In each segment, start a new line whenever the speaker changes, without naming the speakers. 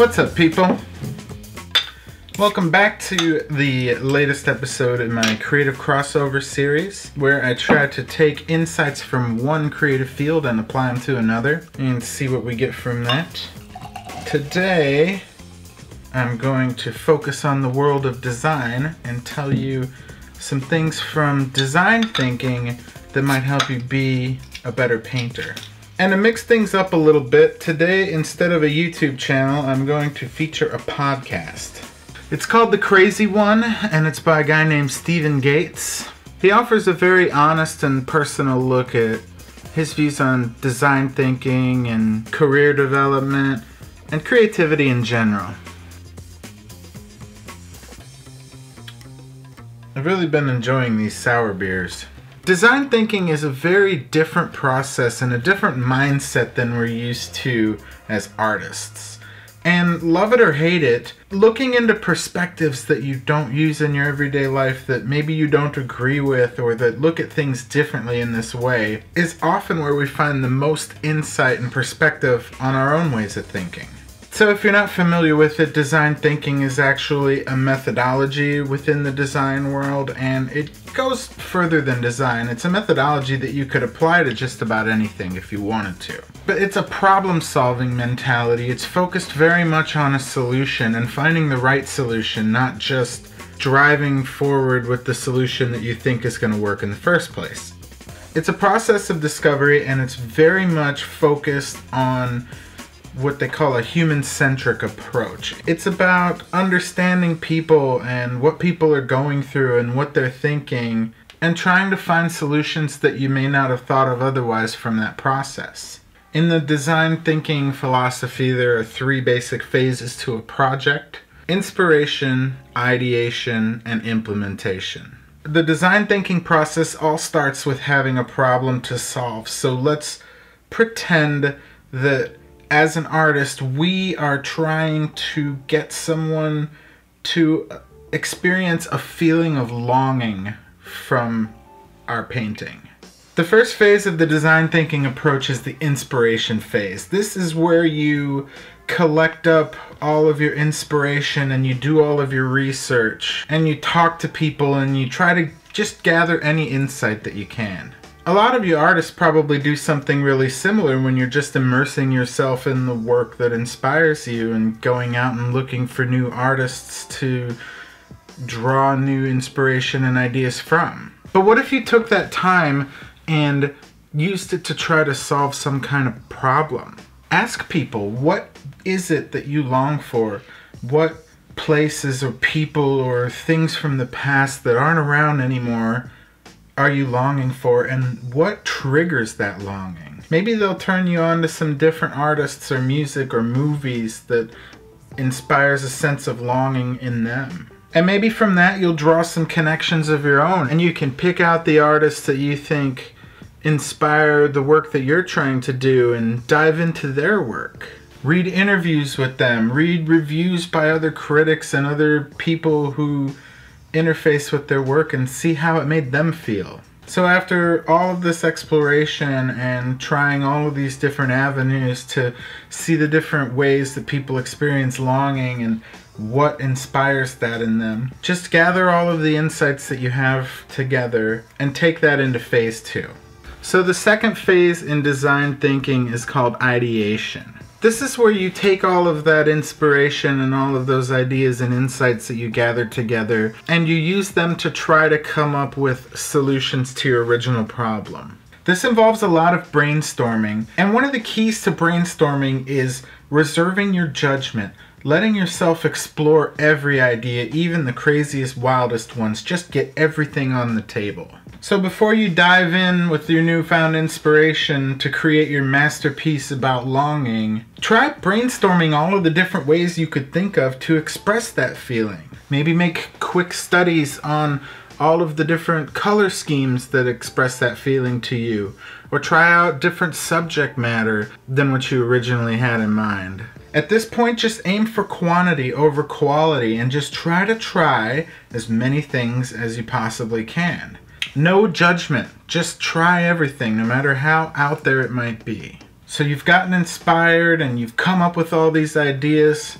What's up, people? Welcome back to the latest episode in my creative crossover series, where I try to take insights from one creative field and apply them to another and see what we get from that. Today, I'm going to focus on the world of design and tell you some things from design thinking that might help you be a better painter. And to mix things up a little bit, today instead of a YouTube channel, I'm going to feature a podcast. It's called The Crazy One, and it's by a guy named Stephen Gates. He offers a very honest and personal look at his views on design thinking and career development and creativity in general. I've really been enjoying these sour beers. Design thinking is a very different process and a different mindset than we're used to as artists. And love it or hate it, looking into perspectives that you don't use in your everyday life, that maybe you don't agree with, or that look at things differently in this way, is often where we find the most insight and perspective on our own ways of thinking. So if you're not familiar with it, design thinking is actually a methodology within the design world, and it goes further than design. It's a methodology that you could apply to just about anything if you wanted to. But it's a problem-solving mentality. It's focused very much on a solution and finding the right solution, not just driving forward with the solution that you think is going to work in the first place. It's a process of discovery, and it's very much focused on what they call a human-centric approach. It's about understanding people and what people are going through and what they're thinking, and trying to find solutions that you may not have thought of otherwise from that process. In the design thinking philosophy, there are three basic phases to a project: inspiration, ideation, and implementation. The design thinking process all starts with having a problem to solve. So let's pretend that as an artist, we are trying to get someone to experience a feeling of longing from our painting. The first phase of the design thinking approach is the inspiration phase. This is where you collect up all of your inspiration and you do all of your research and you talk to people and you try to just gather any insight that you can. A lot of you artists probably do something really similar when you're just immersing yourself in the work that inspires you and going out and looking for new artists to draw new inspiration and ideas from. But what if you took that time and used it to try to solve some kind of problem? Ask people, what is it that you long for? What places or people or things from the past that aren't around anymore are you longing for, and what triggers that longing? Maybe they'll turn you on to some different artists or music or movies that inspires a sense of longing in them. And maybe from that you'll draw some connections of your own, and you can pick out the artists that you think inspire the work that you're trying to do and dive into their work. Read interviews with them, read reviews by other critics and other people who interface with their work, and see how it made them feel. So after all of this exploration and trying all of these different avenues to see the different ways that people experience longing and what inspires that in them, just gather all of the insights that you have together and take that into phase 2. So the second phase in design thinking is called ideation. This is where you take all of that inspiration and all of those ideas and insights that you gathered together, and you use them to try to come up with solutions to your original problem. This involves a lot of brainstorming, and one of the keys to brainstorming is reserving your judgment, letting yourself explore every idea, even the craziest, wildest ones. Just get everything on the table. So before you dive in with your newfound inspiration to create your masterpiece about longing, try brainstorming all of the different ways you could think of to express that feeling. Maybe make quick studies on all of the different color schemes that express that feeling to you, or try out different subject matter than what you originally had in mind. At this point, just aim for quantity over quality and just try as many things as you possibly can. No judgment, just try everything, no matter how out there it might be. So you've gotten inspired and you've come up with all these ideas.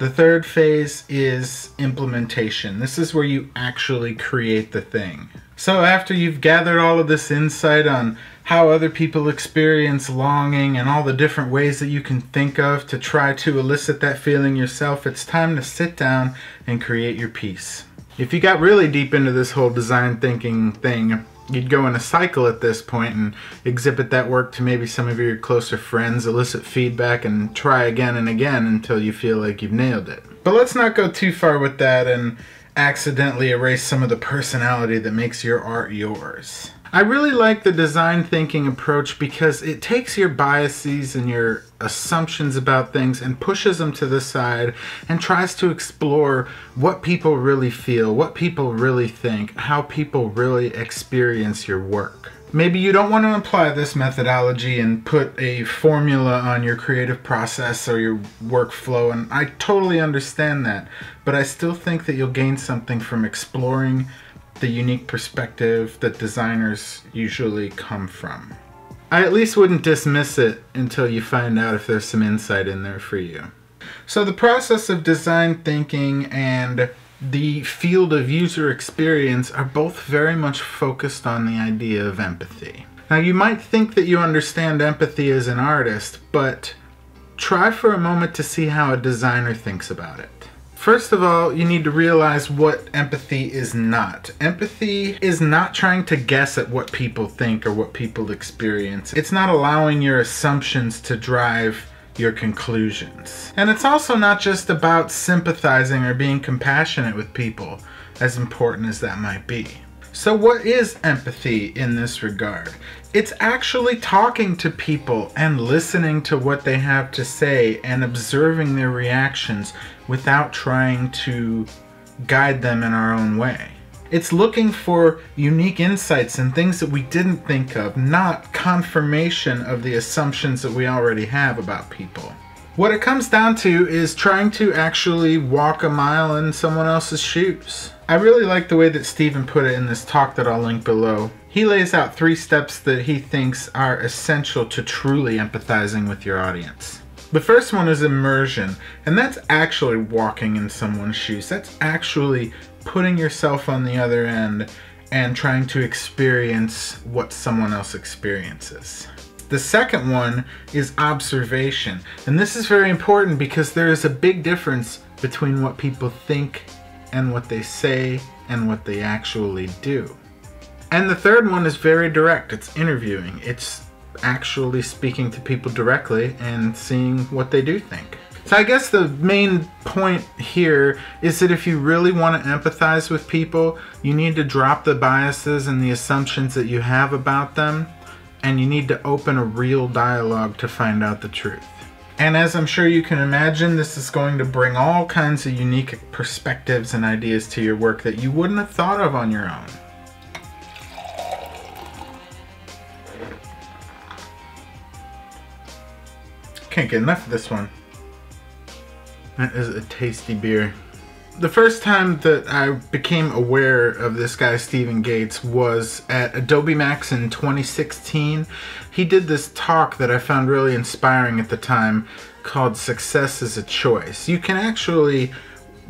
The third phase is implementation. This is where you actually create the thing. So after you've gathered all of this insight on how other people experience longing and all the different ways that you can think of to try to elicit that feeling yourself, it's time to sit down and create your piece. If you got really deep into this whole design thinking thing, you'd go in a cycle at this point and exhibit that work to maybe some of your closer friends, elicit feedback, and try again and again until you feel like you've nailed it. But let's not go too far with that and accidentally erase some of the personality that makes your art yours. I really like the design thinking approach because it takes your biases and your assumptions about things and pushes them to the side and tries to explore what people really feel, what people really think, how people really experience your work. Maybe you don't want to apply this methodology and put a formula on your creative process or your workflow, and I totally understand that, but I still think that you'll gain something from exploring the unique perspective that designers usually come from. I at least wouldn't dismiss it until you find out if there's some insight in there for you. So the process of design thinking and the field of user experience are both very much focused on the idea of empathy. Now you might think that you understand empathy as an artist, but try for a moment to see how a designer thinks about it. First of all, you need to realize what empathy is not. Empathy is not trying to guess at what people think or what people experience. It's not allowing your assumptions to drive your conclusions. And it's also not just about sympathizing or being compassionate with people, as important as that might be. So what is empathy in this regard? It's actually talking to people and listening to what they have to say and observing their reactions without trying to guide them in our own way. It's looking for unique insights and things that we didn't think of, not confirmation of the assumptions that we already have about people. What it comes down to is trying to actually walk a mile in someone else's shoes. I really like the way that Stephen put it in this talk that I'll link below. He lays out 3 steps that he thinks are essential to truly empathizing with your audience. The first one is immersion, and that's actually walking in someone's shoes. That's actually putting yourself on the other end and trying to experience what someone else experiences. The second one is observation, and this is very important because there is a big difference between what people think and what they say and what they actually do. And the third one is very direct. It's interviewing. It's actually speaking to people directly and seeing what they do think. So I guess the main point here is that if you really want to empathize with people, you need to drop the biases and the assumptions that you have about them, and you need to open a real dialogue to find out the truth. And as I'm sure you can imagine, this is going to bring all kinds of unique perspectives and ideas to your work that you wouldn't have thought of on your own. Can't get enough of this one. That is a tasty beer. The first time that I became aware of this guy, Stephen Gates, was at Adobe MAX in 2016. He did this talk that I found really inspiring at the time called Success is a Choice. You can actually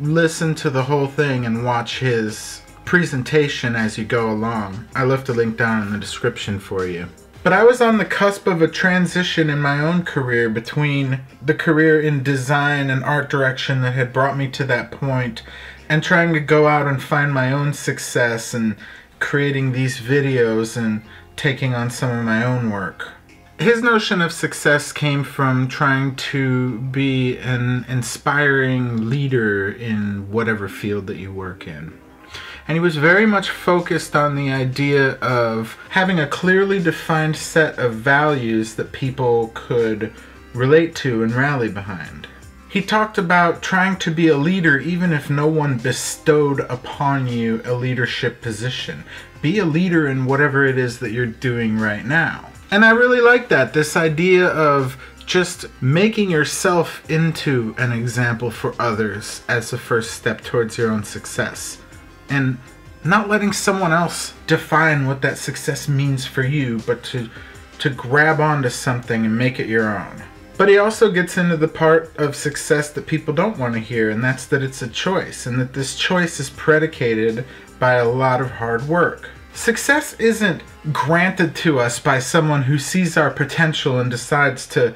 listen to the whole thing and watch his presentation as you go along. I left a link down in the description for you. But I was on the cusp of a transition in my own career between the career in design and art direction that had brought me to that point and trying to go out and find my own success and creating these videos and taking on some of my own work. His notion of success came from trying to be an inspiring leader in whatever field that you work in. And he was very much focused on the idea of having a clearly defined set of values that people could relate to and rally behind. He talked about trying to be a leader even if no one bestowed upon you a leadership position. Be a leader in whatever it is that you're doing right now. And I really like that, this idea of just making yourself into an example for others as the first step towards your own success. And not letting someone else define what that success means for you, but to grab onto something and make it your own. But he also gets into the part of success that people don't want to hear, and that's that it's a choice, and that this choice is predicated by a lot of hard work. Success isn't granted to us by someone who sees our potential and decides to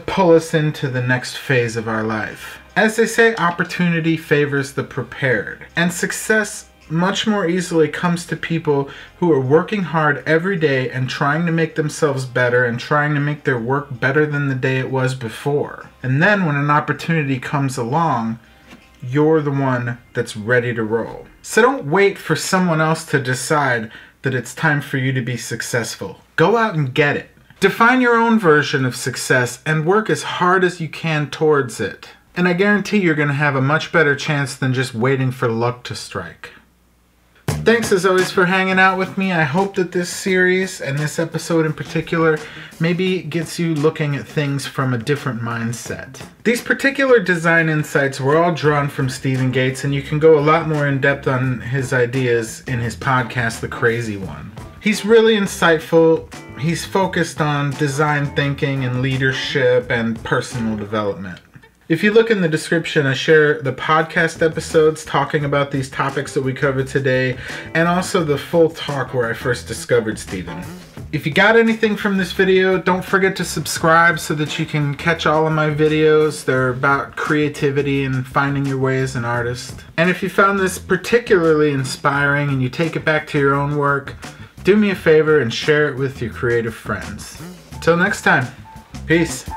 pull us into the next phase of our life. As they say, opportunity favors the prepared, and success much more easily comes to people who are working hard every day and trying to make themselves better and trying to make their work better than the day it was before. And then when an opportunity comes along, you're the one that's ready to roll. So don't wait for someone else to decide that it's time for you to be successful. Go out and get it. Define your own version of success and work as hard as you can towards it. And I guarantee you're going to have a much better chance than just waiting for luck to strike. Thanks as always for hanging out with me. I hope that this series, and this episode in particular, maybe gets you looking at things from a different mindset. These particular design insights were all drawn from Stephen Gates, and you can go a lot more in depth on his ideas in his podcast, The Crazy One. He's really insightful. He's focused on design thinking and leadership and personal development. If you look in the description, I share the podcast episodes talking about these topics that we covered today, and also the full talk where I first discovered Stephen. If you got anything from this video, don't forget to subscribe so that you can catch all of my videos. They're about creativity and finding your way as an artist. And if you found this particularly inspiring and you take it back to your own work, do me a favor and share it with your creative friends. Till next time, peace.